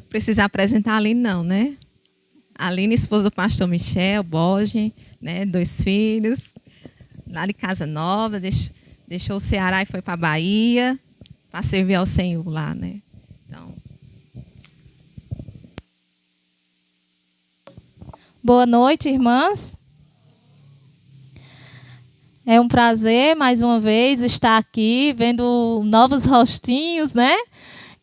Precisa apresentar a Aline, não, né? A Aline, esposa do pastor Michel Borges, né? 2 filhos, lá de Casa Nova, deixou o Ceará e foi para a Bahia para servir ao Senhor lá, né? Então. Boa noite, irmãs. É um prazer, mais uma vez, estar aqui, vendo novos rostinhos, né?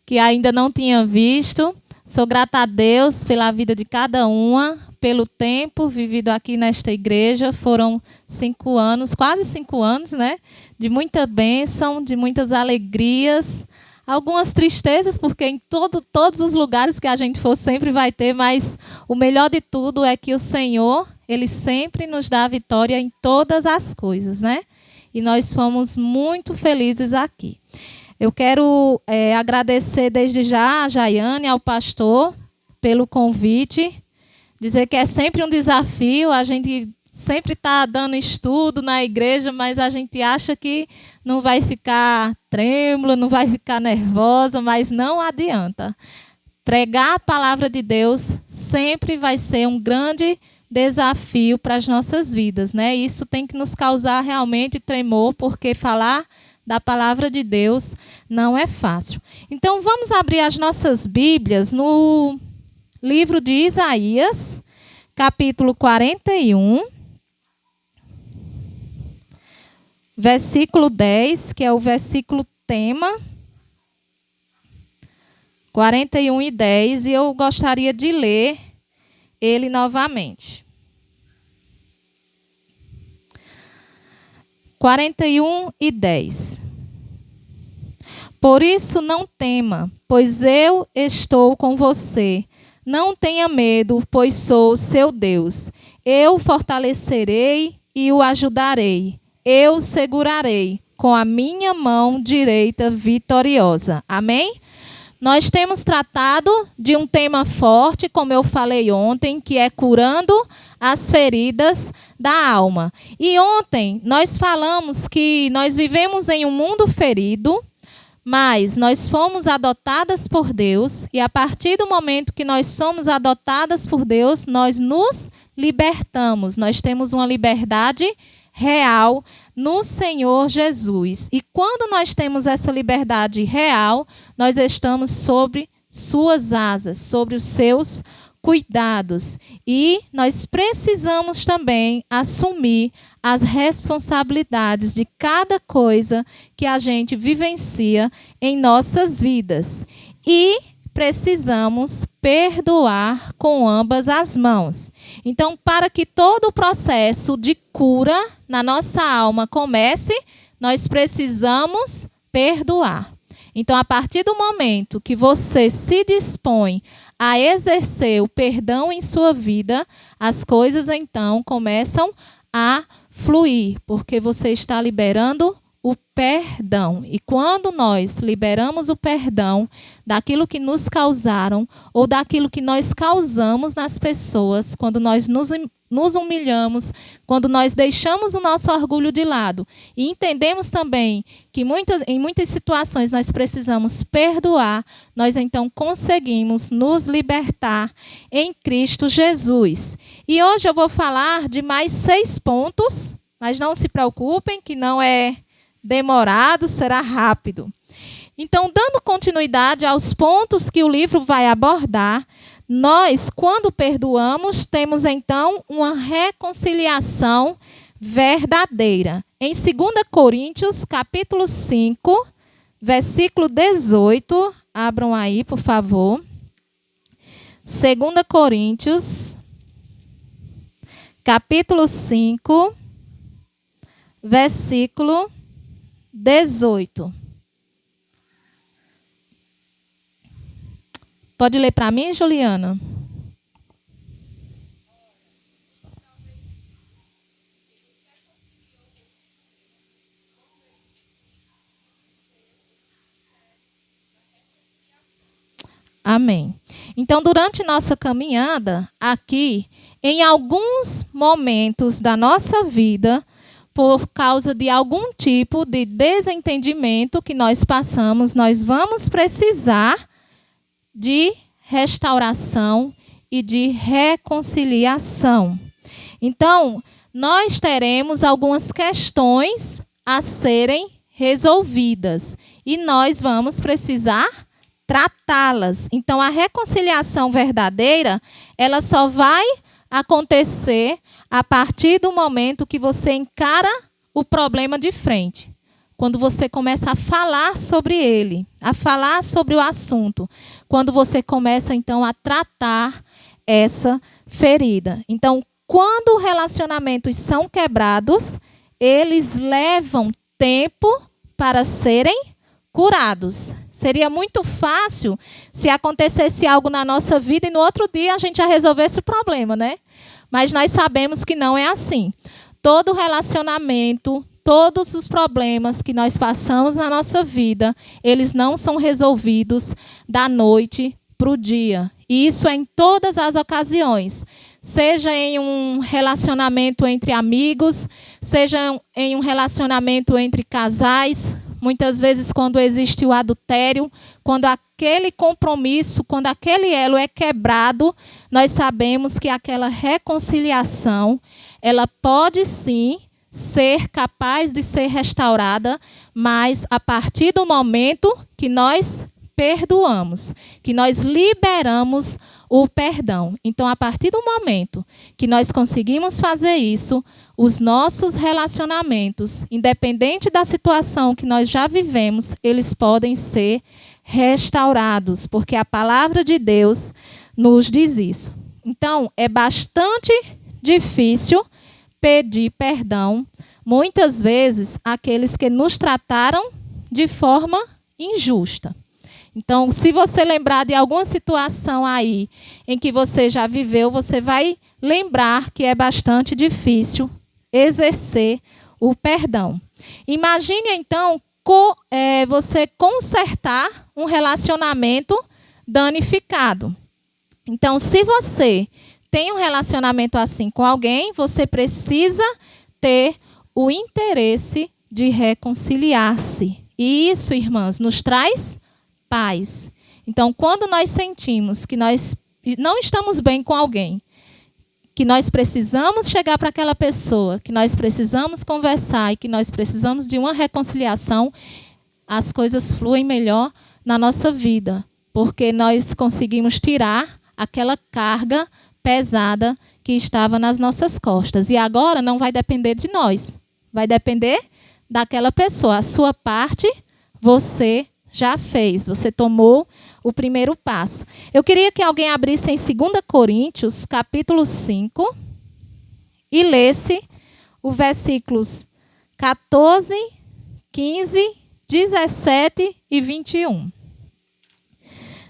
Que ainda não tinha visto. Sou grata a Deus pela vida de cada uma, pelo tempo vivido aqui nesta igreja. Foram 5 anos, quase 5 anos, né? De muita bênção, de muitas alegrias, algumas tristezas, porque em todos os lugares que a gente for sempre vai ter, mas o melhor de tudo é que o Senhor, Ele sempre nos dá a vitória em todas as coisas, né? E nós fomos muito felizes aqui. Eu quero agradecer desde já a Jaiane, ao pastor, pelo convite. Dizer que é sempre um desafio, a gente sempre está dando estudo na igreja, mas a gente acha que não vai ficar trêmula, não vai ficar nervosa, mas não adianta. Pregar a palavra de Deus sempre vai ser um grande desafio para as nossas vidas, né? Isso tem que nos causar realmente tremor, porque falar da palavra de Deus não é fácil. Então, vamos abrir as nossas Bíblias no livro de Isaías, capítulo 41, versículo 10, que é o versículo tema, 41 e 10, e eu gostaria de ler ele novamente. 41 e 10. Por isso não tema, pois eu estou com você. Não tenha medo, pois sou seu Deus. Eu o fortalecerei e o ajudarei. Eu o segurarei com a minha mão direita vitoriosa. Amém? Nós temos tratado de um tema forte, como eu falei ontem, que é curando as feridas da alma. E ontem nós falamos que nós vivemos em um mundo ferido, mas nós fomos adotadas por Deus, e a partir do momento que nós somos adotadas por Deus, nós nos libertamos. Nós temos uma liberdade real no Senhor Jesus. E quando nós temos essa liberdade real, nós estamos sobre suas asas, sobre os seus cuidados. E nós precisamos também assumir as responsabilidades de cada coisa que a gente vivencia em nossas vidas. E precisamos perdoar com ambas as mãos. Então, para que todo o processo de cura na nossa alma comece, nós precisamos perdoar. Então, a partir do momento que você se dispõe a exercer o perdão em sua vida, as coisas então começam a fluir, porque você está liberando o perdão. E quando nós liberamos o perdão daquilo que nos causaram ou daquilo que nós causamos nas pessoas, quando nós nos humilhamos, quando nós deixamos o nosso orgulho de lado e entendemos também que em muitas situações nós precisamos perdoar, nós então conseguimos nos libertar em Cristo Jesus. E hoje eu vou falar de mais 6 pontos, mas não se preocupem que não é demorado, será rápido. Então, dando continuidade aos pontos que o livro vai abordar, nós, quando perdoamos, temos então uma reconciliação verdadeira. Em 2 Coríntios, capítulo 5, versículo 18, abram aí, por favor. 2 Coríntios, capítulo 5, versículo 18. Pode ler para mim, Juliana? Amém. Então, durante nossa caminhada aqui, em alguns momentos da nossa vida, por causa de algum tipo de desentendimento que nós passamos, nós vamos precisar de restauração e de reconciliação. Então, nós teremos algumas questões a serem resolvidas e nós vamos precisar tratá-las. Então, a reconciliação verdadeira, ela só vai acontecer a partir do momento que você encara o problema de frente. Quando você começa a falar sobre ele, a falar sobre o assunto. Quando você começa, então, a tratar essa ferida. Então, quando relacionamentos são quebrados, eles levam tempo para serem curados. Seria muito fácil se acontecesse algo na nossa vida e no outro dia a gente já resolvesse o problema, né? Mas nós sabemos que não é assim. Todo relacionamento, todos os problemas que nós passamos na nossa vida, eles não são resolvidos da noite para o dia. E isso é em todas as ocasiões. Seja em um relacionamento entre amigos, seja em um relacionamento entre casais. Muitas vezes, quando existe o adultério, quando aquele compromisso, quando aquele elo é quebrado, nós sabemos que aquela reconciliação, ela pode sim ser capaz de ser restaurada, mas a partir do momento que nós perdoamos, que nós liberamos o perdão. Então, a partir do momento que nós conseguimos fazer isso, os nossos relacionamentos, independente da situação que nós já vivemos, eles podem ser restaurados, porque a palavra de Deus nos diz isso. Então, é bastante difícil pedir perdão, muitas vezes, àqueles que nos trataram de forma injusta. Então, se você lembrar de alguma situação aí em que você já viveu, você vai lembrar que é bastante difícil exercer o perdão. Imagine, então, você consertar um relacionamento danificado. Então, se você tem um relacionamento assim com alguém, você precisa ter o interesse de reconciliar-se. E isso, irmãs, nos traz paz. Então, quando nós sentimos que nós não estamos bem com alguém, que nós precisamos chegar para aquela pessoa, que nós precisamos conversar e que nós precisamos de uma reconciliação, as coisas fluem melhor na nossa vida, porque nós conseguimos tirar aquela carga pesada que estava nas nossas costas. E agora não vai depender de nós, vai depender daquela pessoa. A sua parte, você já fez, você tomou o primeiro passo. Eu queria que alguém abrisse em 2 Coríntios, capítulo 5, e lesse os versículos 14, 15, 17 e 21.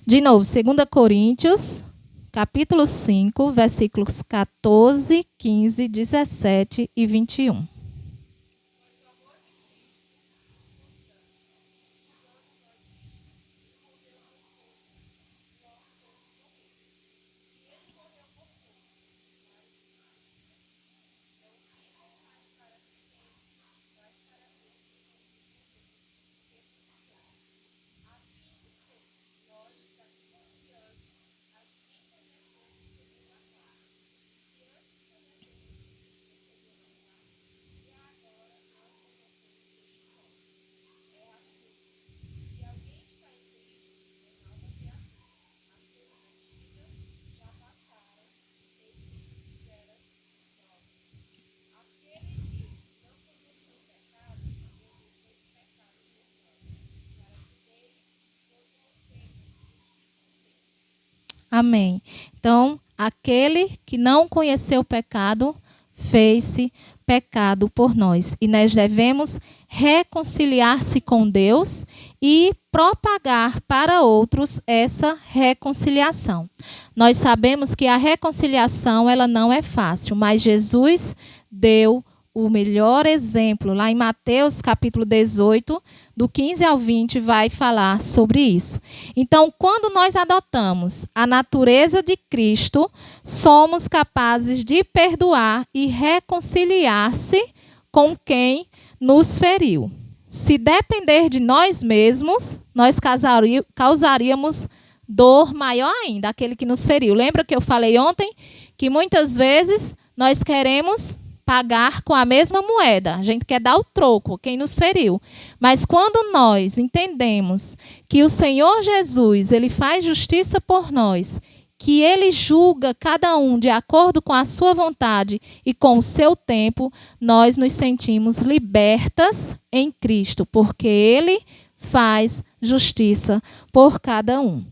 De novo, 2 Coríntios, capítulo 5, versículos 14, 15, 17 e 21. Amém. Então, aquele que não conheceu o pecado, fez-se pecado por nós. E nós devemos reconciliar-se com Deus e propagar para outros essa reconciliação. Nós sabemos que a reconciliação ela não é fácil, mas Jesus deu o melhor exemplo. Lá em Mateus, capítulo 18, do 15 ao 20, vai falar sobre isso. Então, quando nós adotamos a natureza de Cristo, somos capazes de perdoar e reconciliar-se com quem nos feriu. Se depender de nós mesmos, nós causaríamos dor maior ainda, aquele que nos feriu. Lembra que eu falei ontem que muitas vezes nós queremos pagar com a mesma moeda. A gente quer dar o troco, quem nos feriu. Mas quando nós entendemos que o Senhor Jesus, ele faz justiça por nós, que ele julga cada um de acordo com a sua vontade e com o seu tempo, nós nos sentimos libertas em Cristo, porque ele faz justiça por cada um.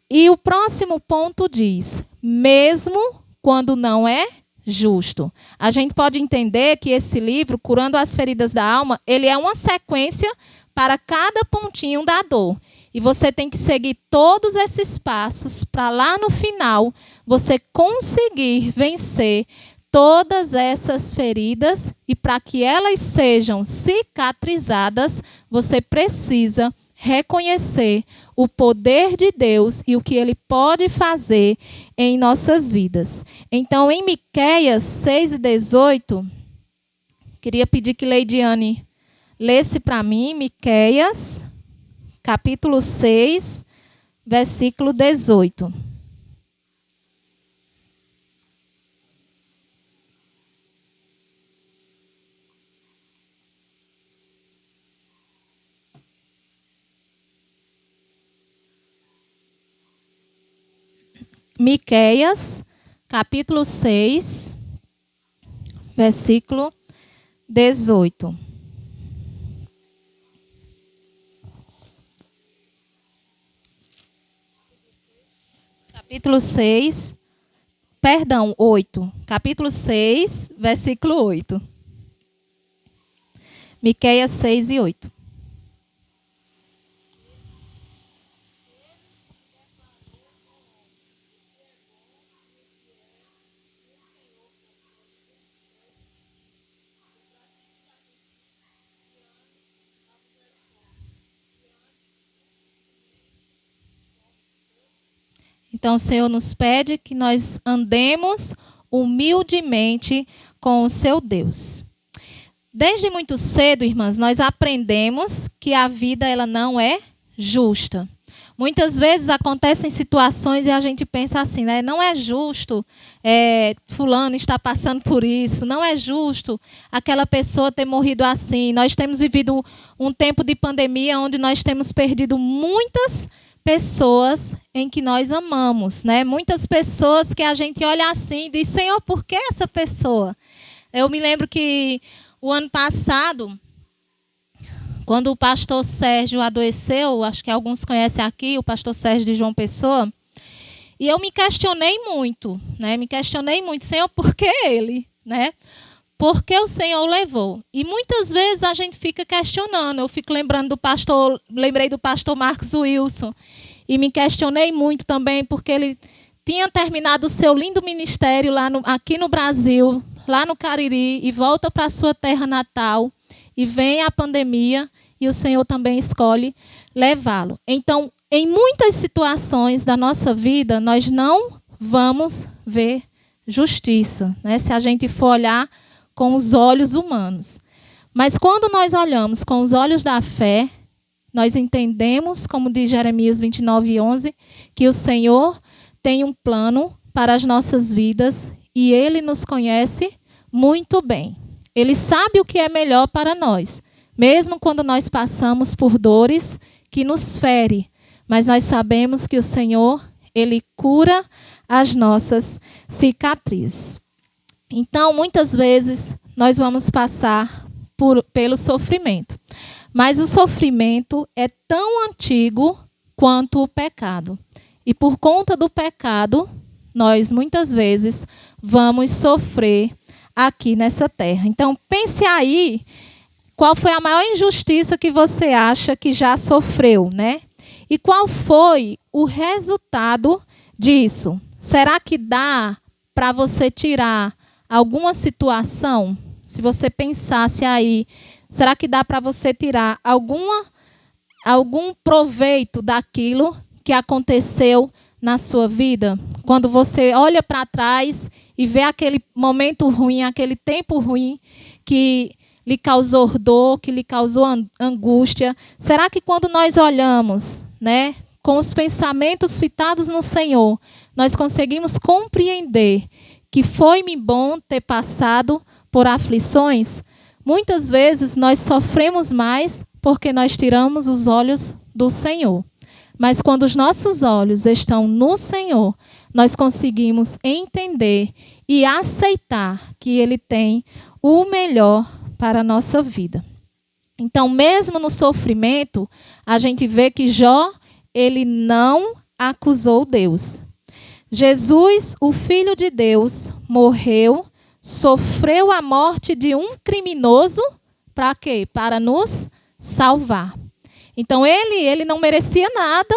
E o próximo ponto diz, mesmo quando não é justo. A gente pode entender que esse livro, Curando as Feridas da Alma, ele é uma sequência para cada pontinho da dor. E você tem que seguir todos esses passos para lá no final você conseguir vencer todas essas feridas, e para que elas sejam cicatrizadas, você precisa reconhecer o poder de Deus e o que ele pode fazer em nossas vidas. Então, em Miqueias 6:18, queria pedir que Leidiane lesse para mim, Miqueias, capítulo 6, versículo 18. Miqueias, capítulo 6, versículo 18. Capítulo 6, perdão, 8. Capítulo 6, versículo 8. Miqueias 6 e 8. Então, o Senhor nos pede que nós andemos humildemente com o seu Deus. Desde muito cedo, irmãs, nós aprendemos que a vida ela não é justa. Muitas vezes acontecem situações e a gente pensa assim, né? Não é justo fulano está passando por isso, não é justo aquela pessoa ter morrido assim. Nós temos vivido um tempo de pandemia onde nós temos perdido muitas pessoas em que nós amamos, né? Muitas pessoas que a gente olha assim e diz, Senhor, por que essa pessoa? Eu me lembro que o ano passado, quando o pastor Sérgio adoeceu, acho que alguns conhecem aqui, o pastor Sérgio de João Pessoa, e eu me questionei muito, né? Me questionei muito, Senhor, por que ele, né? Por que o Senhor o levou? E muitas vezes a gente fica questionando. Eu fico lembrei do pastor Marcos Wilson. E me questionei muito também, porque ele tinha terminado o seu lindo ministério aqui no Brasil, lá no Cariri, e volta para a sua terra natal. E vem a pandemia, e o Senhor também escolhe levá-lo. Então, em muitas situações da nossa vida, nós não vamos ver justiça, né? Se a gente for olhar com os olhos humanos. Mas quando nós olhamos com os olhos da fé, nós entendemos, como diz Jeremias 29:11, que o Senhor tem um plano para as nossas vidas e Ele nos conhece muito bem. Ele sabe o que é melhor para nós, mesmo quando nós passamos por dores que nos ferem. Mas nós sabemos que o Senhor, Ele cura as nossas cicatrizes. Então, muitas vezes, nós vamos passar pelo sofrimento. Mas o sofrimento é tão antigo quanto o pecado. E por conta do pecado, nós muitas vezes vamos sofrer aqui nessa terra. Então, pense aí, qual foi a maior injustiça que você acha que já sofreu, né? E qual foi o resultado disso? Será que dá para você tirar alguma situação? Se você pensasse aí, será que dá para você tirar algum proveito daquilo que aconteceu na sua vida? Quando você olha para trás e vê aquele momento ruim, aquele tempo ruim que lhe causou dor, que lhe causou angústia? Será que quando nós olhamos, né, com os pensamentos fitados no Senhor, nós conseguimos compreender que foi-me bom ter passado por aflições? Muitas vezes nós sofremos mais porque nós tiramos os olhos do Senhor. Mas quando os nossos olhos estão no Senhor, nós conseguimos entender e aceitar que Ele tem o melhor para a nossa vida. Então, mesmo no sofrimento, a gente vê que Jó, ele não acusou Deus. Jesus, o Filho de Deus, morreu, sofreu a morte de um criminoso, para quê? Para nos salvar. Então, ele não merecia nada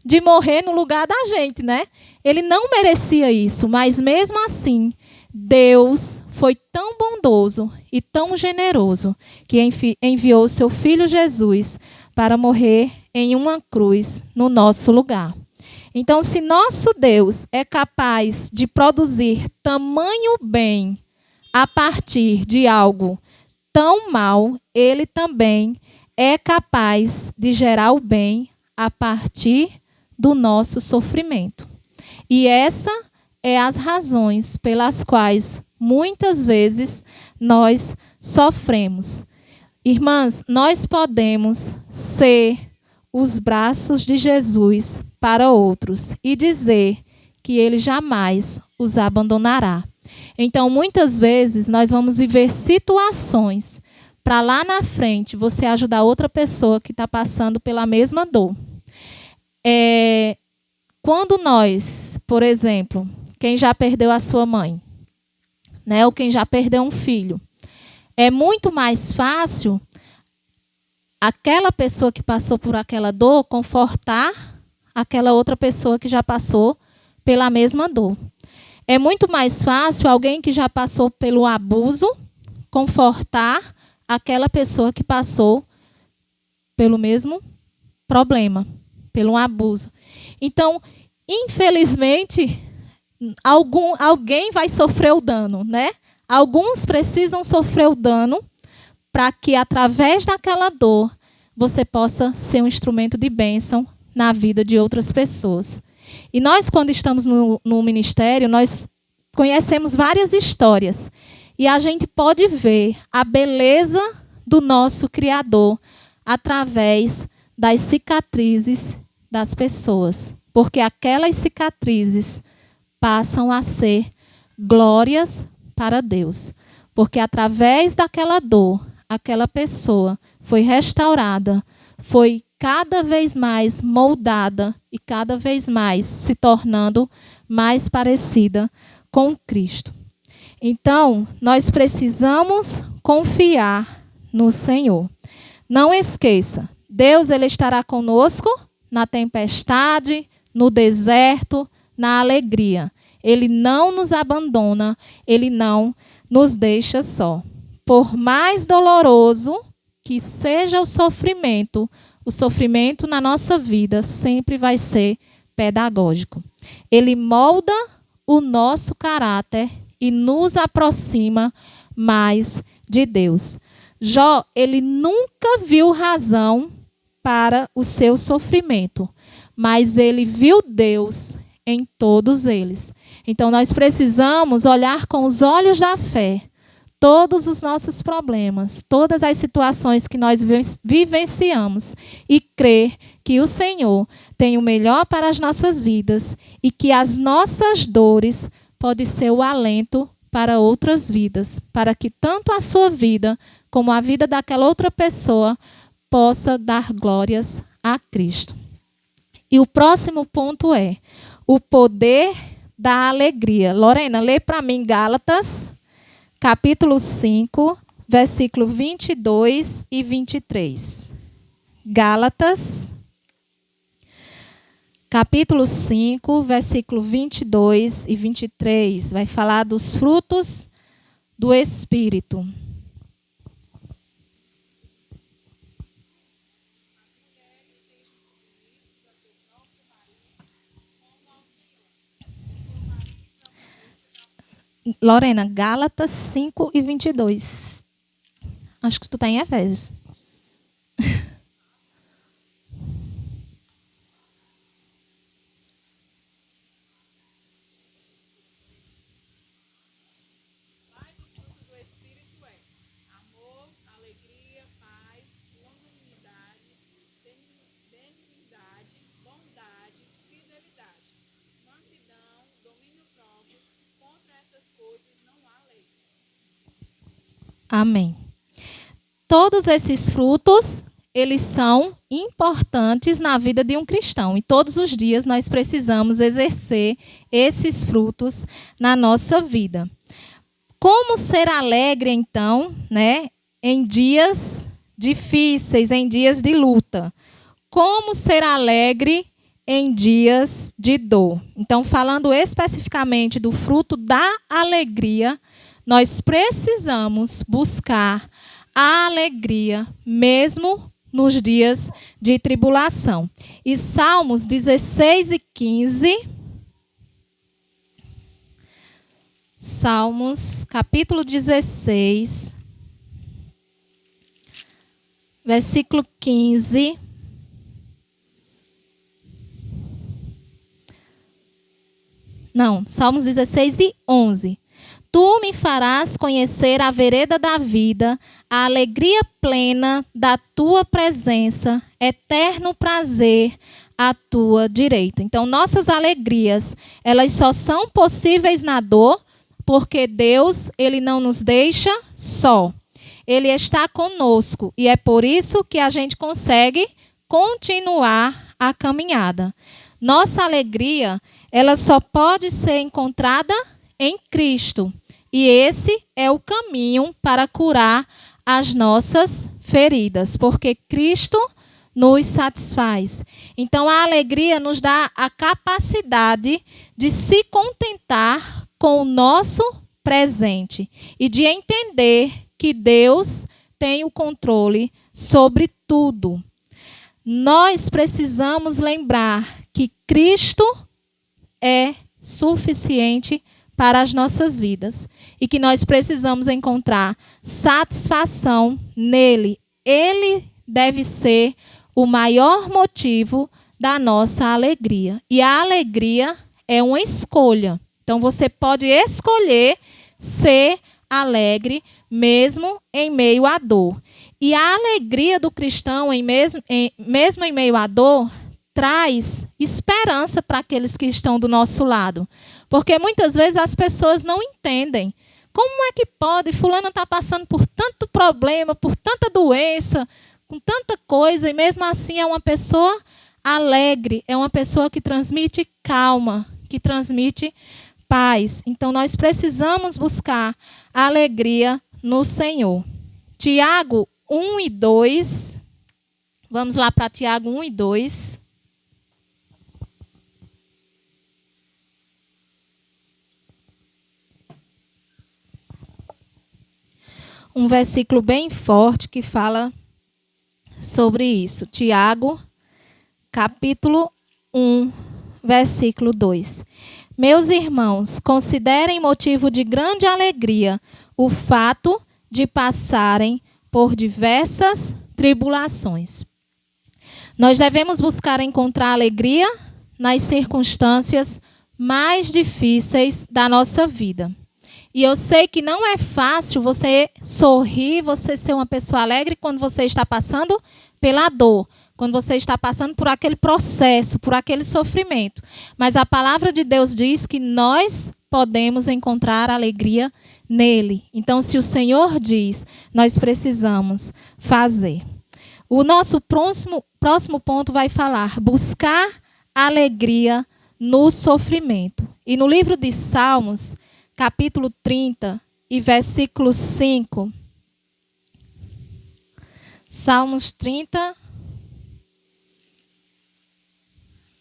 de morrer no lugar da gente, né? Ele não merecia isso, mas mesmo assim, Deus foi tão bondoso e tão generoso que enviou seu Filho Jesus para morrer em uma cruz no nosso lugar. Então, se nosso Deus é capaz de produzir tamanho bem a partir de algo tão mal, Ele também é capaz de gerar o bem a partir do nosso sofrimento. E essa é as razões pelas quais muitas vezes nós sofremos. Irmãs, nós podemos ser os braços de Jesus para outros e dizer que Ele jamais os abandonará. Então, muitas vezes, nós vamos viver situações para lá na frente você ajudar outra pessoa que está passando pela mesma dor. Quando nós, por exemplo, quem já perdeu a sua mãe, né, ou quem já perdeu um filho, é muito mais fácil aquela pessoa que passou por aquela dor confortar aquela outra pessoa que já passou pela mesma dor. É muito mais fácil alguém que já passou pelo abuso confortar aquela pessoa que passou pelo mesmo problema, pelo abuso. Então, infelizmente, alguém vai sofrer o dano, né? Alguns precisam sofrer o dano para que, através daquela dor, você possa ser um instrumento de bênção na vida de outras pessoas. E nós, quando estamos no ministério, nós conhecemos várias histórias. E a gente pode ver a beleza do nosso Criador através das cicatrizes das pessoas. Porque aquelas cicatrizes passam a ser glórias para Deus. Porque através daquela dor, aquela pessoa foi restaurada, foi cada vez mais moldada e cada vez mais se tornando mais parecida com Cristo. Então, nós precisamos confiar no Senhor. Não esqueça, Deus ele estará conosco na tempestade, no deserto, na alegria. Ele não nos abandona, Ele não nos deixa só. Por mais doloroso que seja o sofrimento na nossa vida sempre vai ser pedagógico. Ele molda o nosso caráter e nos aproxima mais de Deus. Jó, ele nunca viu razão para o seu sofrimento, mas ele viu Deus em todos eles. Então, nós precisamos olhar com os olhos da fé todos os nossos problemas, todas as situações que nós vivenciamos e crer que o Senhor tem o melhor para as nossas vidas e que as nossas dores podem ser o alento para outras vidas, para que tanto a sua vida como a vida daquela outra pessoa possa dar glórias a Cristo. E o próximo ponto é o poder da alegria. Lorena, lê para mim Gálatas, capítulo 5, versículo 22 e 23. Gálatas, capítulo 5, versículo 22 e 23. Vai falar dos frutos do Espírito. Lorena, Gálatas 5 e 22. Acho que tu está em Efésios. Amém. Todos esses frutos, eles são importantes na vida de um cristão. E todos os dias nós precisamos exercer esses frutos na nossa vida. Como ser alegre, então, né, em dias difíceis, em dias de luta? Como ser alegre em dias de dor? Então, falando especificamente do fruto da alegria, nós precisamos buscar a alegria mesmo nos dias de tribulação. E Salmos 16 e 15. Salmos, capítulo 16, versículo 15. Não, Salmos 16 e 11. Tu me farás conhecer a vereda da vida, a alegria plena da tua presença, eterno prazer à tua direita. Então, nossas alegrias, elas só são possíveis na dor, porque Deus, Ele não nos deixa só. Ele está conosco e é por isso que a gente consegue continuar a caminhada. Nossa alegria, ela só pode ser encontrada em Cristo. E esse é o caminho para curar as nossas feridas, porque Cristo nos satisfaz. Então, a alegria nos dá a capacidade de se contentar com o nosso presente e de entender que Deus tem o controle sobre tudo. Nós precisamos lembrar que Cristo é suficiente para as nossas vidas e que nós precisamos encontrar satisfação nele. Ele deve ser o maior motivo da nossa alegria. E a alegria é uma escolha. Então você pode escolher ser alegre mesmo em meio à dor. E a alegria do cristão, mesmo em meio à dor, traz esperança para aqueles que estão do nosso lado. Porque muitas vezes as pessoas não entendem. Como é que pode? Fulano está passando por tanto problema, por tanta doença, com tanta coisa, e mesmo assim é uma pessoa alegre, é uma pessoa que transmite calma, que transmite paz. Então nós precisamos buscar a alegria no Senhor. Tiago 1 e 2. Vamos lá para Tiago 1 e 2. Um versículo bem forte que fala sobre isso. Tiago, capítulo 1, versículo 2. Meus irmãos, considerem motivo de grande alegria o fato de passarem por diversas tribulações. Nós devemos buscar encontrar alegria nas circunstâncias mais difíceis da nossa vida. E eu sei que não é fácil você sorrir, você ser uma pessoa alegre quando você está passando pela dor, quando você está passando por aquele processo, por aquele sofrimento. Mas a palavra de Deus diz que nós podemos encontrar alegria nele. Então, se o Senhor diz, nós precisamos fazer. O nosso próximo ponto vai falar, buscar alegria no sofrimento. E no livro de Salmos, capítulo 30 e versículo 5. Salmos 30,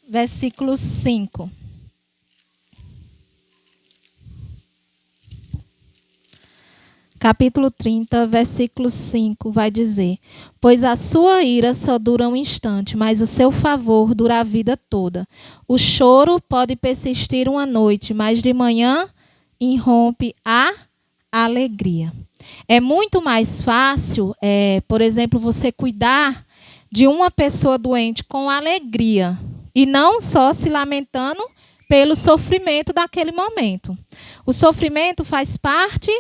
versículo 5. Capítulo 30, versículo 5 vai dizer: pois a sua ira só dura um instante, mas o seu favor dura a vida toda. O choro pode persistir uma noite, mas de manhã irrompe a alegria. É muito mais fácil, por exemplo, você cuidar de uma pessoa doente com alegria e não só se lamentando pelo sofrimento daquele momento. O sofrimento faz parte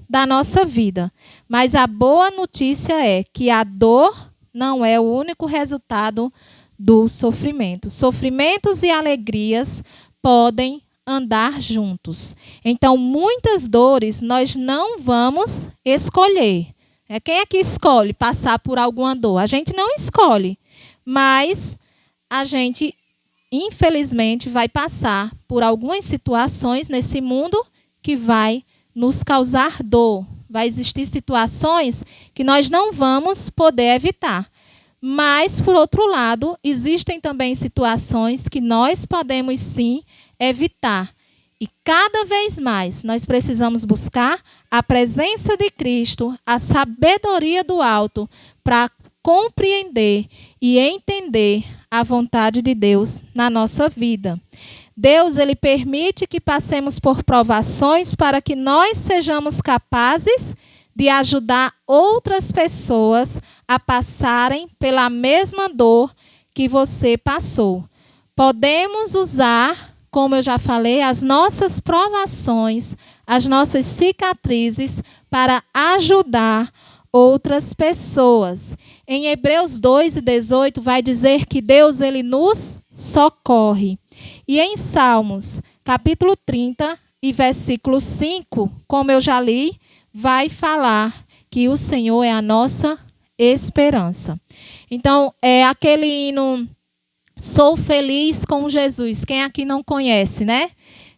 da nossa vida, mas a boa notícia é que a dor não é o único resultado do sofrimento. Sofrimentos e alegrias podem andar juntos. Então, muitas dores nós não vamos escolher. Quem é que escolhe passar por alguma dor? A gente não escolhe, mas a gente, infelizmente, vai passar por algumas situações nesse mundo que vai nos causar dor. Vai existir situações que nós não vamos poder evitar. Mas, por outro lado, existem também situações que nós podemos sim evitar. E cada vez mais nós precisamos buscar a presença de Cristo, a sabedoria do alto, para compreender e entender a vontade de Deus na nossa vida. Deus, ele permite que passemos por provações para que nós sejamos capazes de ajudar outras pessoas a passarem pela mesma dor que você passou. Podemos usar, como eu já falei, as nossas provações, as nossas cicatrizes para ajudar outras pessoas. Em Hebreus 2:18 vai dizer que Deus, ele nos socorre. E em Salmos, capítulo 30 e versículo 5, como eu já li, vai falar que o Senhor é a nossa esperança. Então, é aquele hino Sou Feliz com Jesus. Quem aqui não conhece, né?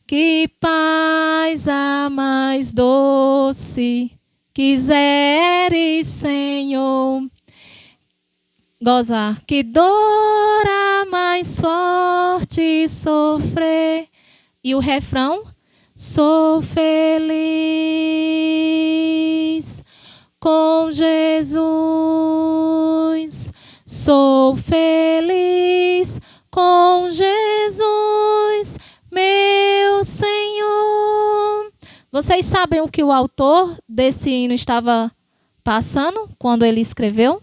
Que paz a mais doce quiseres, Senhor. Gozar. Que dor a mais forte sofrer. E o refrão? Sou feliz com Jesus. Sou feliz com Jesus, meu Senhor. Vocês sabem o que o autor desse hino estava passando quando ele escreveu?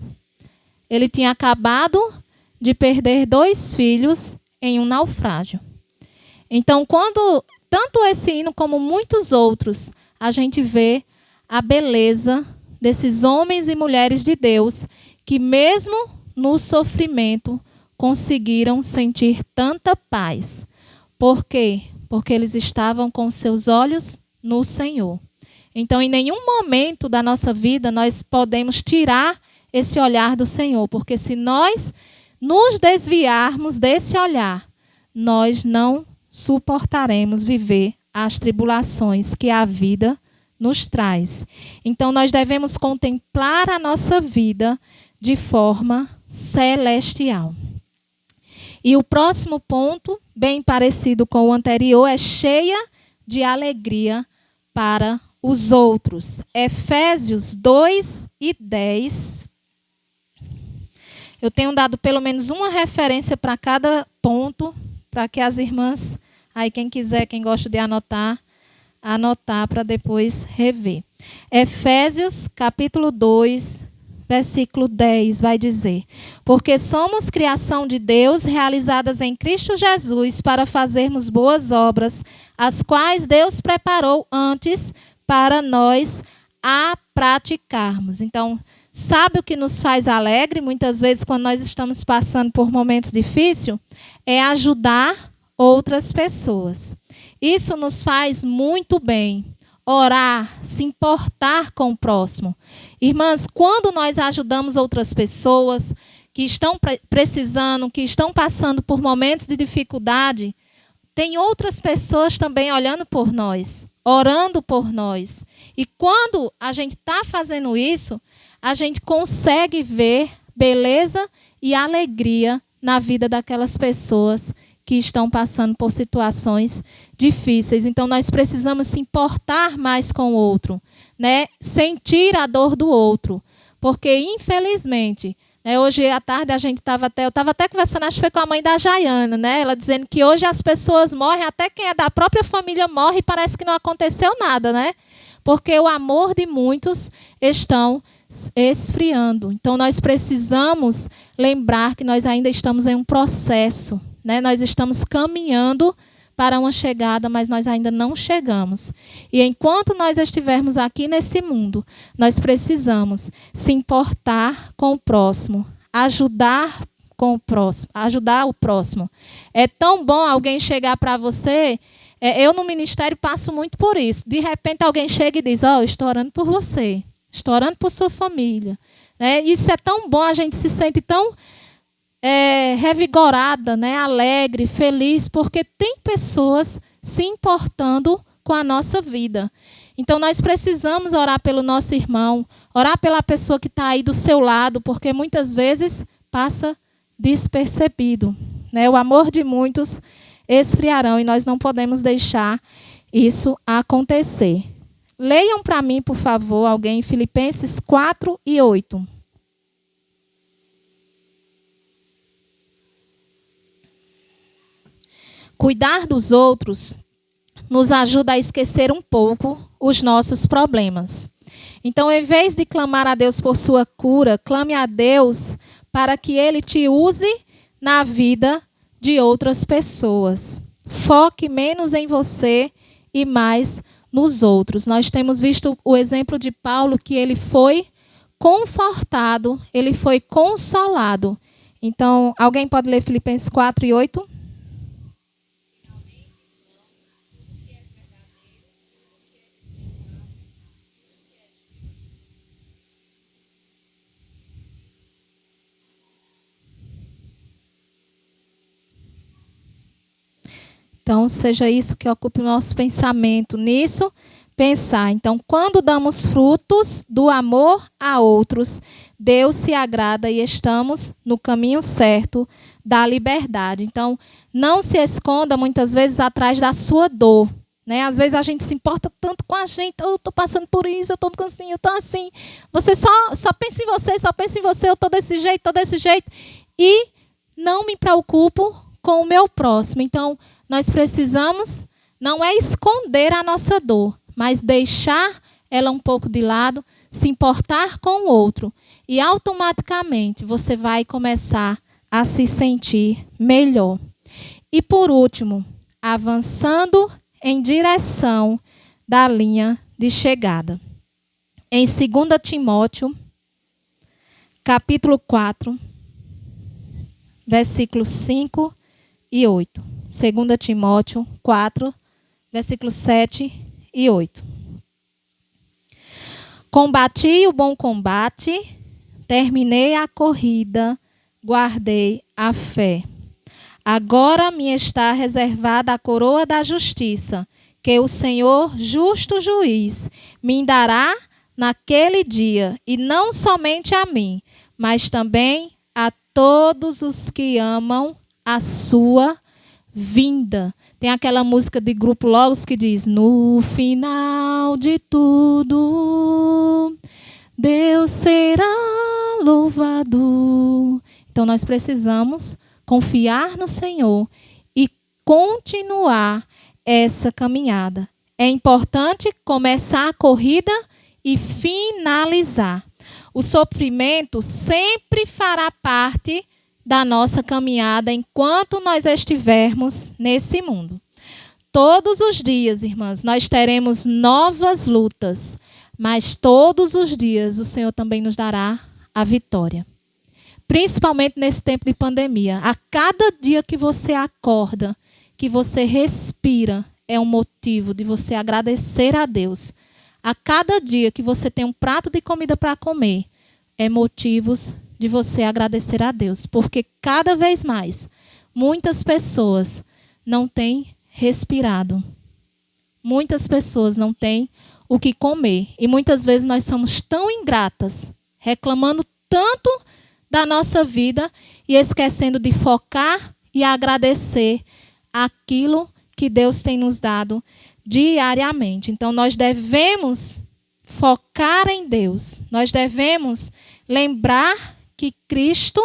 Ele tinha acabado de perder 2 filhos em um naufrágio. Então, quando tanto esse hino como muitos outros, a gente vê a beleza desses homens e mulheres de Deus que mesmo no sofrimento conseguiram sentir tanta paz. Por quê? Porque eles estavam com seus olhos no Senhor. Então, em nenhum momento da nossa vida nós podemos tirar esse olhar do Senhor, porque se nós nos desviarmos desse olhar, nós não suportaremos viver as tribulações que a vida nos traz. Então, nós devemos contemplar a nossa vida de forma celestial. E o próximo ponto, bem parecido com o anterior, é cheia de alegria para os outros. Efésios 2:10. Eu tenho dado pelo menos uma referência para cada ponto, para que as irmãs, aí quem quiser, quem gosta de anotar para depois rever. Efésios capítulo 2, versículo 10 vai dizer: porque somos criação de Deus, realizadas em Cristo Jesus, para fazermos boas obras, as quais Deus preparou antes para nós a praticarmos. Então, sabe o que nos faz alegre, muitas vezes, quando nós estamos passando por momentos difíceis? É ajudar outras pessoas. Isso nos faz muito bem. Orar, se importar com o próximo. Irmãs, quando nós ajudamos outras pessoas que estão precisando, que estão passando por momentos de dificuldade, tem outras pessoas também olhando por nós, orando por nós. E quando a gente está fazendo isso, a gente consegue ver beleza e alegria na vida daquelas pessoas que estão passando por situações difíceis. Então, nós precisamos se importar mais com o outro, né? Sentir a dor do outro. Porque, infelizmente, né, hoje à tarde eu estava até conversando, acho que foi com a mãe da Jaiana, né? Ela dizendo que hoje as pessoas morrem, até quem é da própria família morre e parece que não aconteceu nada, né? porque o amor de muitos estão esfriando. Então, nós precisamos lembrar que nós ainda estamos em um processo, né? Nós estamos caminhando para uma chegada, mas nós ainda não chegamos. E enquanto nós estivermos aqui nesse mundo, nós precisamos se importar com o próximo, ajudar o próximo. É tão bom alguém chegar para você. Eu no ministério passo muito por isso. De repente alguém chega e diz: eu estou orando por você, estou orando por sua família. Isso é tão bom, a gente se sente tão revigorada, né? Alegre, feliz, porque tem pessoas se importando com a nossa vida. Então nós precisamos orar pelo nosso irmão, orar pela pessoa que está aí do seu lado, porque muitas vezes passa despercebido, né? O amor de muitos esfriarão e nós não podemos deixar isso acontecer. Leiam para mim, por favor, alguém, Filipenses 4:8. Cuidar dos outros nos ajuda a esquecer um pouco os nossos problemas. Então, em vez de clamar a Deus por sua cura, clame a Deus para que Ele te use na vida de outras pessoas. Foque menos em você e mais nos outros. Nós temos visto o exemplo de Paulo, que ele foi confortado, ele foi consolado. Então, alguém pode ler Filipenses 4:8? Então, seja isso que ocupe o nosso pensamento. Nisso, pensar. Então, quando damos frutos do amor a outros, Deus se agrada e estamos no caminho certo da liberdade. Então, não se esconda muitas vezes atrás da sua dor. Né? Às vezes a gente se importa tanto com a gente. Eu estou passando por isso, eu estou assim, eu estou assim. Você só pensa em você, eu estou desse jeito. E não me preocupo com o meu próximo. Então, nós precisamos, não é esconder a nossa dor, mas deixar ela um pouco de lado, se importar com o outro. E automaticamente você vai começar a se sentir melhor. E por último, avançando em direção da linha de chegada. Em 2 Timóteo, capítulo 4, versículos 5 e 8. 2 Timóteo 4, versículos 7 e 8. Combati o bom combate, terminei a corrida, guardei a fé. Agora me está reservada a coroa da justiça, que o Senhor, justo juiz, me dará naquele dia, e não somente a mim, mas também a todos os que amam a sua vinda. Tem aquela música de Grupo Logos que diz: no final de tudo, Deus será louvado. Então nós precisamos confiar no Senhor e continuar essa caminhada. É importante começar a corrida e finalizar. O sofrimento sempre fará parte da nossa caminhada enquanto nós estivermos nesse mundo. Todos os dias, irmãs, nós teremos novas lutas, mas todos os dias o Senhor também nos dará a vitória. Principalmente nesse tempo de pandemia. A cada dia que você acorda, que você respira, é um motivo de você agradecer a Deus. A cada dia que você tem um prato de comida para comer, é motivos de você agradecer a Deus. Porque cada vez mais, muitas pessoas não têm respirado. Muitas pessoas não têm o que comer. E muitas vezes nós somos tão ingratas, reclamando tanto da nossa vida e esquecendo de focar e agradecer aquilo que Deus tem nos dado diariamente. Então, nós devemos focar em Deus. Nós devemos lembrar que Cristo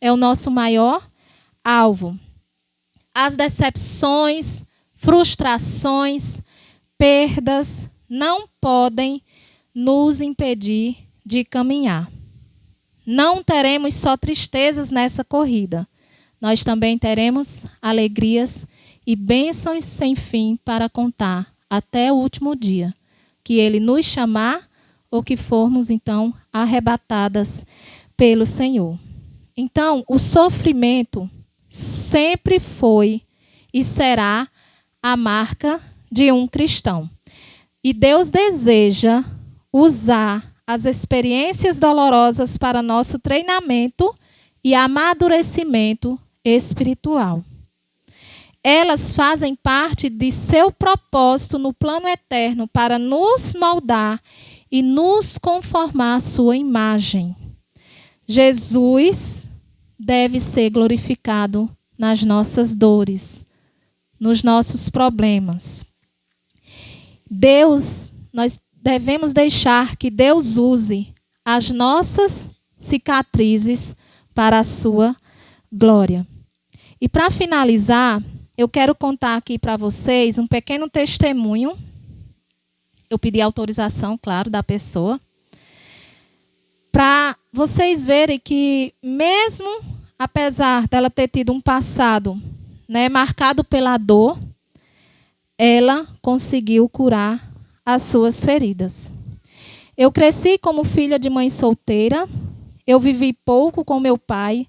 é o nosso maior alvo. As decepções, frustrações, perdas não podem nos impedir de caminhar. Não teremos só tristezas nessa corrida. Nós também teremos alegrias e bênçãos sem fim para contar até o último dia, que Ele nos chamar ou que formos, então, arrebatadas pelo Senhor. Então, o sofrimento sempre foi e será a marca de um cristão. E Deus deseja usar as experiências dolorosas para nosso treinamento e amadurecimento espiritual. Elas fazem parte de seu propósito no plano eterno para nos moldar e nos conformar à sua imagem. Jesus deve ser glorificado nas nossas dores, nos nossos problemas. Nós devemos deixar que Deus use as nossas cicatrizes para a sua glória. E para finalizar, eu quero contar aqui para vocês um pequeno testemunho. Eu pedi autorização, claro, da pessoa, para vocês verem que mesmo apesar dela ter tido um passado, marcado pela dor, ela conseguiu curar as suas feridas. Eu cresci como filha de mãe solteira, eu vivi pouco com meu pai,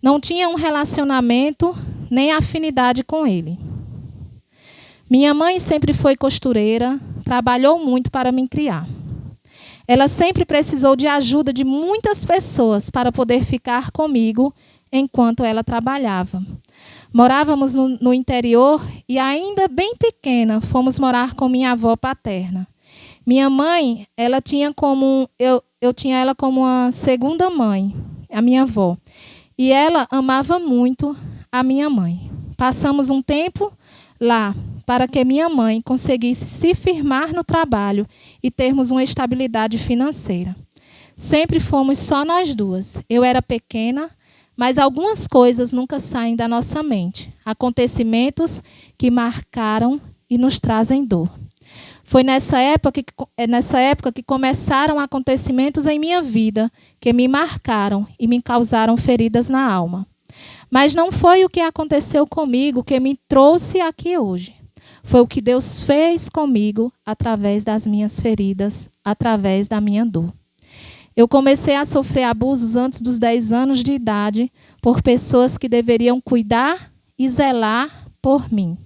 não tinha um relacionamento nem afinidade com ele. Minha mãe sempre foi costureira, trabalhou muito para me criar. Ela sempre precisou de ajuda de muitas pessoas para poder ficar comigo enquanto ela trabalhava. Morávamos no interior e ainda bem pequena fomos morar com minha avó paterna. Minha mãe, eu tinha ela como uma segunda mãe, a minha avó. E ela amava muito a minha mãe. Passamos um tempo lá para que minha mãe conseguisse se firmar no trabalho e termos uma estabilidade financeira. Sempre fomos só nós duas. Eu era pequena, mas algumas coisas nunca saem da nossa mente. Acontecimentos que marcaram e nos trazem dor. Foi nessa época que começaram acontecimentos em minha vida que me marcaram e me causaram feridas na alma. Mas não foi o que aconteceu comigo que me trouxe aqui hoje. Foi o que Deus fez comigo através das minhas feridas, através da minha dor. Eu comecei a sofrer abusos antes dos 10 anos de idade por pessoas que deveriam cuidar e zelar por mim.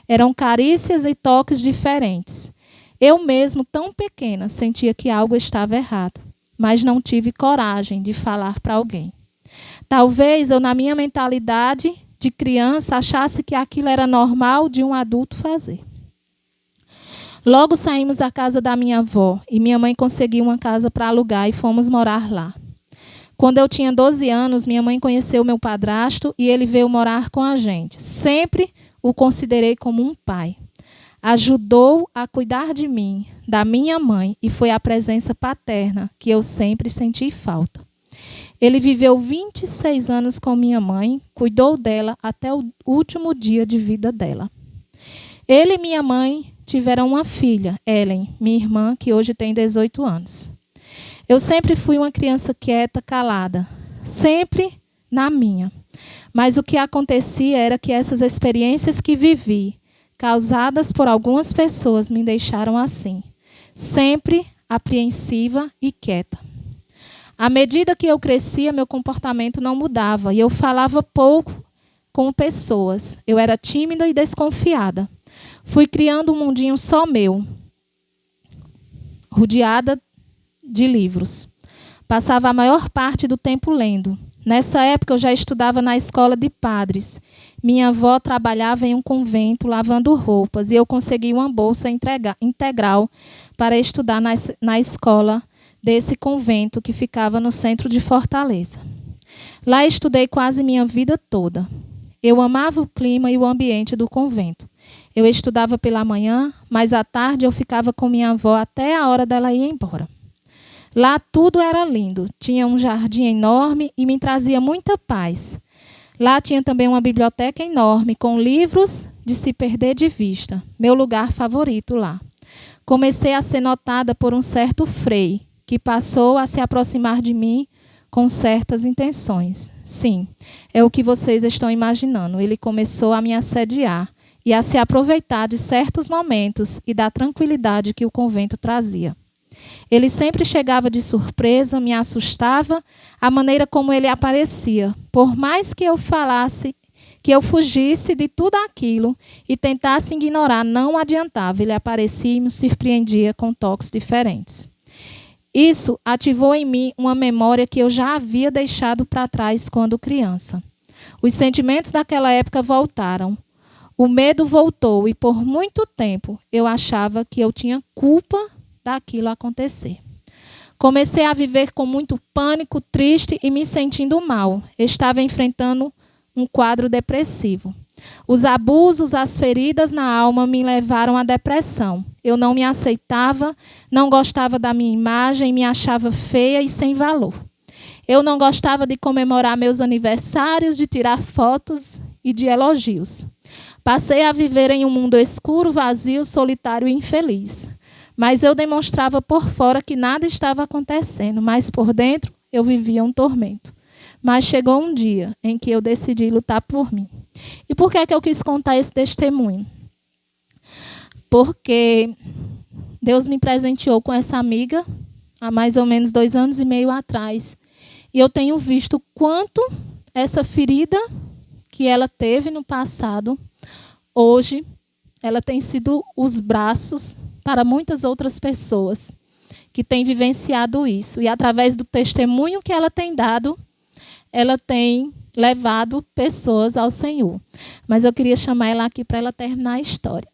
Eram carícias e toques diferentes. Eu mesmo, tão pequena, sentia que algo estava errado, mas não tive coragem de falar para alguém. Talvez eu, na minha mentalidade de criança, achasse que aquilo era normal de um adulto fazer. Logo saímos da casa da minha avó e minha mãe conseguiu uma casa para alugar e fomos morar lá. Quando eu tinha 12 anos, minha mãe conheceu meu padrasto e ele veio morar com a gente. Sempre o considerei como um pai. Ajudou a cuidar de mim, da minha mãe, e foi a presença paterna que eu sempre senti falta. Ele viveu 26 anos com minha mãe, cuidou dela até o último dia de vida dela. Ele e minha mãe tiveram uma filha, Ellen, minha irmã, que hoje tem 18 anos. Eu sempre fui uma criança quieta, calada, sempre na minha. Mas o que acontecia era que essas experiências que vivi, causadas por algumas pessoas, me deixaram assim, sempre apreensiva e quieta. À medida que eu crescia, meu comportamento não mudava e eu falava pouco com pessoas. Eu era tímida e desconfiada. Fui criando um mundinho só meu, rodeada de livros. Passava a maior parte do tempo lendo. Nessa época, eu já estudava na escola de padres. Minha avó trabalhava em um convento lavando roupas e eu consegui uma bolsa integral para estudar na escola desse convento que ficava no centro de Fortaleza. Lá estudei quase minha vida toda. Eu amava o clima e o ambiente do convento. Eu estudava pela manhã, mas à tarde eu ficava com minha avó até a hora dela ir embora. Lá tudo era lindo, tinha um jardim enorme e me trazia muita paz. Lá tinha também uma biblioteca enorme, com livros de se perder de vista, meu lugar favorito lá. Comecei a ser notada por um certo Frei, que passou a se aproximar de mim com certas intenções. Sim, é o que vocês estão imaginando. Ele começou a me assediar e a se aproveitar de certos momentos e da tranquilidade que o convento trazia. Ele sempre chegava de surpresa, me assustava a maneira como ele aparecia. Por mais que eu falasse, que eu fugisse de tudo aquilo e tentasse ignorar, não adiantava. Ele aparecia e me surpreendia com toques diferentes. Isso ativou em mim uma memória que eu já havia deixado para trás quando criança. Os sentimentos daquela época voltaram. O medo voltou e por muito tempo eu achava que eu tinha culpa daquilo acontecer. Comecei a viver com muito pânico, triste e me sentindo mal. Estava enfrentando um quadro depressivo. Os abusos, as feridas na alma me levaram à depressão. Eu não me aceitava, não gostava da minha imagem, me achava feia e sem valor. Eu não gostava de comemorar meus aniversários, de tirar fotos e de elogios. Passei a viver em um mundo escuro, vazio, solitário e infeliz. Mas eu demonstrava por fora que nada estava acontecendo, mas por dentro eu vivia um tormento. Mas chegou um dia em que eu decidi lutar por mim. E por que é que eu quis contar esse testemunho? Porque Deus me presenteou com essa amiga há mais ou menos 2 anos e meio atrás. E eu tenho visto quanto essa ferida que ela teve no passado, hoje, ela tem sido os braços para muitas outras pessoas que têm vivenciado isso. E através do testemunho que ela tem dado, ela tem levado pessoas ao Senhor. Mas eu queria chamar ela aqui para ela terminar a história.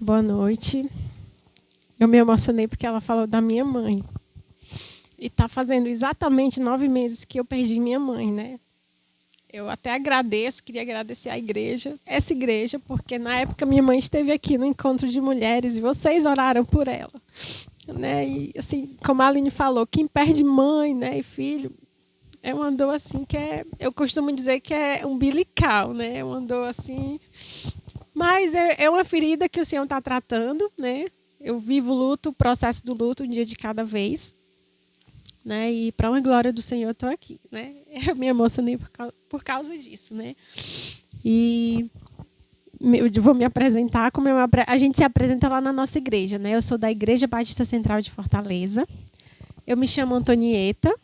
Boa noite. Eu me emocionei porque ela falou da minha mãe. E está fazendo exatamente 9 meses que eu perdi minha mãe, né? Eu até agradeço, queria agradecer à igreja, essa igreja, porque na época minha mãe esteve aqui no encontro de mulheres e vocês oraram por ela, né? E assim, como a Aline falou, quem perde mãe, né, e filho, é uma dor assim que eu costumo dizer que é umbilical, né? É uma dor assim, mas é uma ferida que o Senhor está tratando, né? Eu vivo o luto, o processo do luto, um dia de cada vez. Né? E para uma glória do Senhor eu estou aqui, né? Eu me emocionei por causa disso, né? E eu vou me apresentar como a gente se apresenta lá na nossa igreja, né? Eu sou da Igreja Batista Central de Fortaleza. Eu me chamo Antonieta.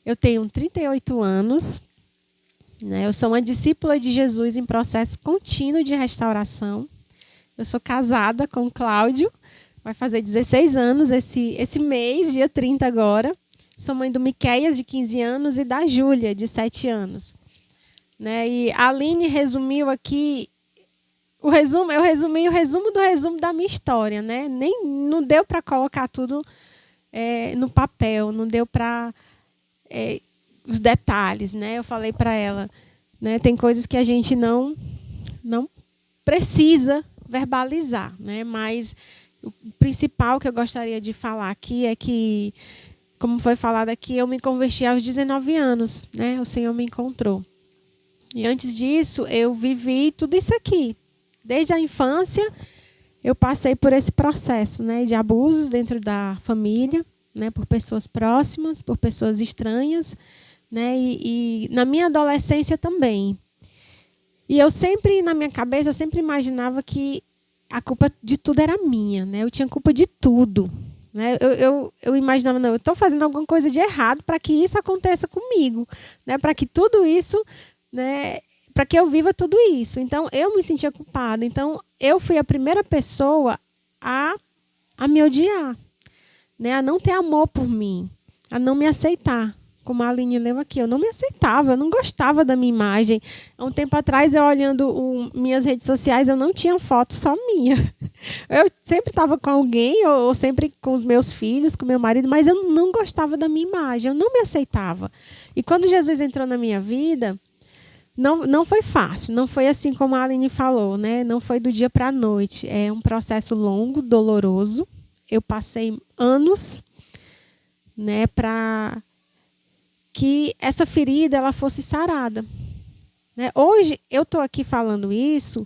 Eu tenho 38 anos, né? Eu sou uma discípula de Jesus em processo contínuo de restauração. Eu sou casada com o Cláudio. Vai fazer 16 anos esse mês, dia 30 agora. Sou mãe do Miqueias, de 15 anos, e da Júlia, de 7 anos. Né? E a Aline resumiu aqui, eu resumi o resumo do resumo da minha história. Né? Não deu para colocar tudo no papel, não deu para os detalhes. Né? Eu falei para ela, né? Tem coisas que a gente não precisa verbalizar, né? Mas o principal que eu gostaria de falar aqui é que, como foi falado aqui, eu me converti aos 19 anos, né? O Senhor me encontrou. E antes disso, eu vivi tudo isso aqui. Desde a infância, eu passei por esse processo, né, de abusos dentro da família, né, por pessoas próximas, por pessoas estranhas, né, e na minha adolescência também. E eu sempre, na minha cabeça, eu sempre imaginava que a culpa de tudo era minha, né? Eu tinha culpa de tudo. Né? Eu imaginava, não, eu estou fazendo alguma coisa de errado para que isso aconteça comigo, né? Para que tudo isso, né? Para que eu viva tudo isso. Então, eu me sentia culpada. Então, eu fui a primeira pessoa a me odiar, né? A não ter amor por mim, a não me aceitar. Como a Aline leu aqui, eu não me aceitava, eu não gostava da minha imagem. Há um tempo atrás, eu olhando minhas redes sociais, eu não tinha foto só minha. Eu sempre estava com alguém, ou sempre com os meus filhos, com meu marido, mas eu não gostava da minha imagem, eu não me aceitava. E quando Jesus entrou na minha vida, Não foi fácil, não foi assim como a Aline falou, né? Não foi do dia para a noite. É um processo longo, doloroso. Eu passei anos, né, para que essa ferida ela fosse sarada. Né? Hoje eu estou aqui falando isso,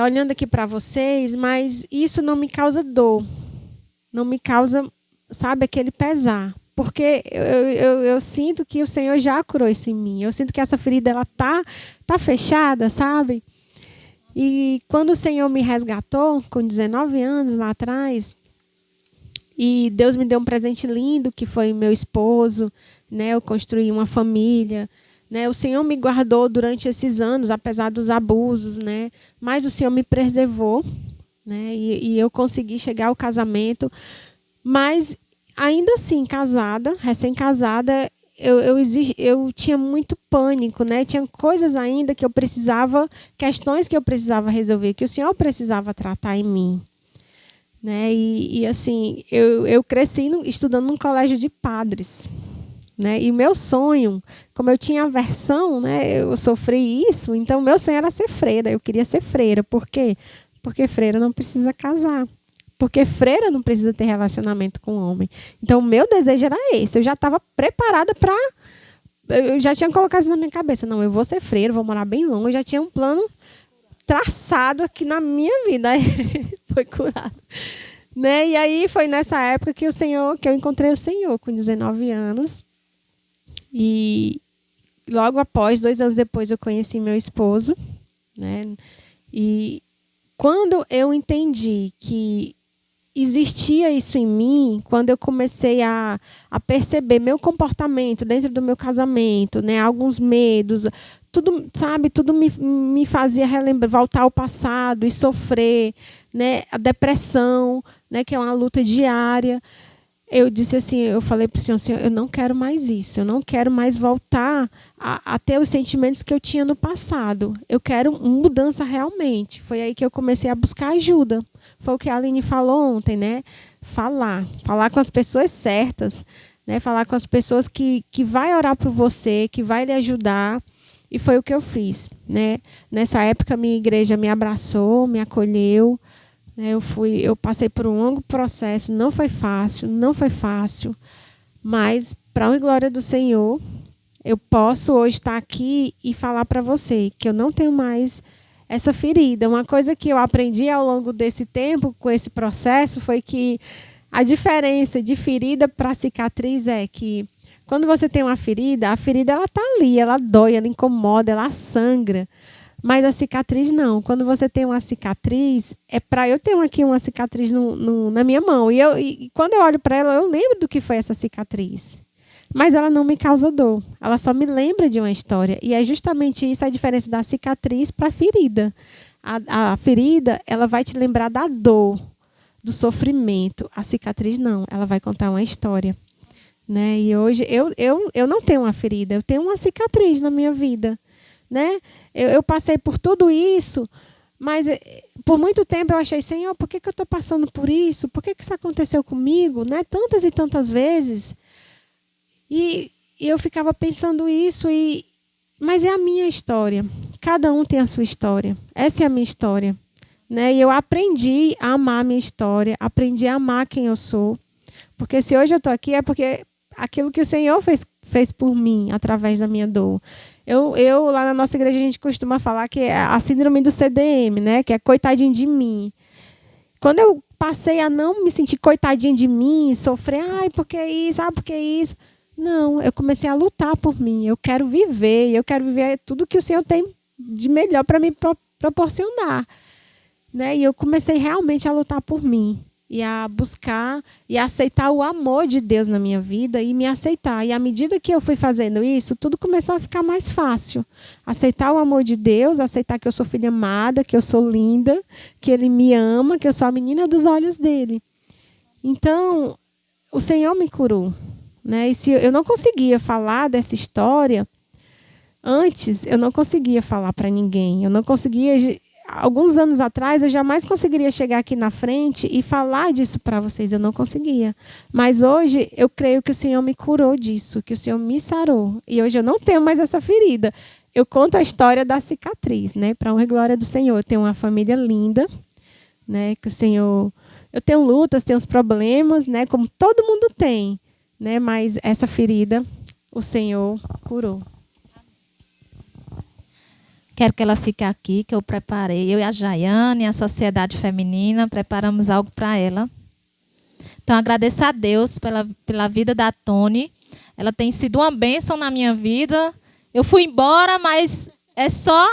olhando aqui para vocês, mas isso não me causa dor, não me causa, sabe, aquele pesar. Porque eu sinto que o Senhor já curou isso em mim. Eu sinto que essa ferida ela tá fechada, sabe? E quando o Senhor me resgatou, com 19 anos lá atrás, e Deus me deu um presente lindo, que foi meu esposo, né? Eu construí uma família, né? O Senhor me guardou durante esses anos, apesar dos abusos, né? Mas o Senhor me preservou, né? E eu consegui chegar ao casamento. Mas ainda assim, casada, recém-casada, eu tinha muito pânico, né? Tinha coisas ainda que eu precisava, questões que eu precisava resolver, que o Senhor precisava tratar em mim. Né? E assim, eu cresci estudando num colégio de padres. Né? E meu sonho, como eu tinha aversão, né? Eu sofri isso, então meu sonho era ser freira, eu queria ser freira. Por quê? Porque freira não precisa casar. Porque freira não precisa ter relacionamento com homem. Então, o meu desejo era esse. Eu já estava preparada para... Eu já tinha colocado isso na minha cabeça. Não, eu vou ser freira, vou morar bem longe. Eu já tinha um plano traçado aqui na minha vida. Aí foi curado. Né? E aí foi nessa época que eu encontrei o Senhor, com 19 anos. E logo após, 2 anos depois, eu conheci meu esposo. Né? E quando eu entendi que existia isso em mim, quando eu comecei a perceber meu comportamento dentro do meu casamento, né, alguns medos, tudo, sabe, tudo me fazia relembrar, voltar ao passado e sofrer, né, a depressão, né, que é uma luta diária. Eu disse assim, eu falei para o Senhor, eu não quero mais isso, eu não quero mais voltar a ter os sentimentos que eu tinha no passado. Eu quero mudança realmente. Foi aí que eu comecei a buscar ajuda. Foi o que a Aline falou ontem, né? Falar com as pessoas certas, né? Falar com as pessoas que vai orar por você, que vai lhe ajudar. E foi o que eu fiz, né? Nessa época, minha igreja me abraçou, me acolheu. Eu passei por um longo processo, não foi fácil, mas, para a glória do Senhor, eu posso hoje estar aqui e falar para você que eu não tenho mais essa ferida. Uma coisa que eu aprendi ao longo desse tempo, com esse processo, foi que a diferença de ferida para cicatriz é que, quando você tem uma ferida, a ferida ela está ali, ela dói, ela incomoda, ela sangra. Mas a cicatriz não. Quando você tem uma cicatriz, eu tenho aqui uma cicatriz na minha mão. E quando eu olho para ela, eu lembro do que foi essa cicatriz. Mas ela não me causa dor. Ela só me lembra de uma história. E é justamente isso a diferença da cicatriz para a ferida. A ferida, ela vai te lembrar da dor, do sofrimento. A cicatriz não. Ela vai contar uma história. Né? E hoje eu não tenho uma ferida. Eu tenho uma cicatriz na minha vida. Né? Eu passei por tudo isso, mas por muito tempo eu achei, Senhor, por que eu estou passando por isso? Por que isso aconteceu comigo? Né? Tantas e tantas vezes. E eu ficava pensando isso, mas é a minha história. Cada um tem a sua história. Essa é a minha história. Né? E eu aprendi a amar a minha história, aprendi a amar quem eu sou. Porque se hoje eu estou aqui é porque aquilo que o Senhor fez por mim, através da minha dor. Eu, lá na nossa igreja, a gente costuma falar que é a síndrome do CDM, né? Que é coitadinho de mim. Quando eu passei a não me sentir coitadinha de mim, sofrer, por que isso? Por que isso? Não, eu comecei a lutar por mim. Eu quero viver tudo que o Senhor tem de melhor para me proporcionar. Né? E eu comecei realmente a lutar por mim. E a buscar e a aceitar o amor de Deus na minha vida e me aceitar. E à medida que eu fui fazendo isso, tudo começou a ficar mais fácil. Aceitar o amor de Deus, aceitar que eu sou filha amada, que eu sou linda, que Ele me ama, que eu sou a menina dos olhos dele. Então, o Senhor me curou. Né? E se eu não conseguia falar dessa história, antes eu não conseguia falar para ninguém. Eu não conseguia... Alguns anos atrás, eu jamais conseguiria chegar aqui na frente e falar disso para vocês. Eu não conseguia. Mas hoje, eu creio que o Senhor me curou disso, que o Senhor me sarou. E hoje eu não tenho mais essa ferida. eu conto a história da cicatriz, né? Para honra e glória do Senhor. Eu tenho uma família linda, né? Que o Senhor... Eu tenho lutas, tenho os problemas, né? Como todo mundo tem, né? Mas essa ferida, o Senhor curou. Quero que ela fique aqui, que eu preparei. Eu e a Jaiane, a Sociedade Feminina, preparamos algo para ela. Então, agradeço a Deus pela vida da Tony. Ela tem sido uma bênção na minha vida. Eu fui embora, mas é só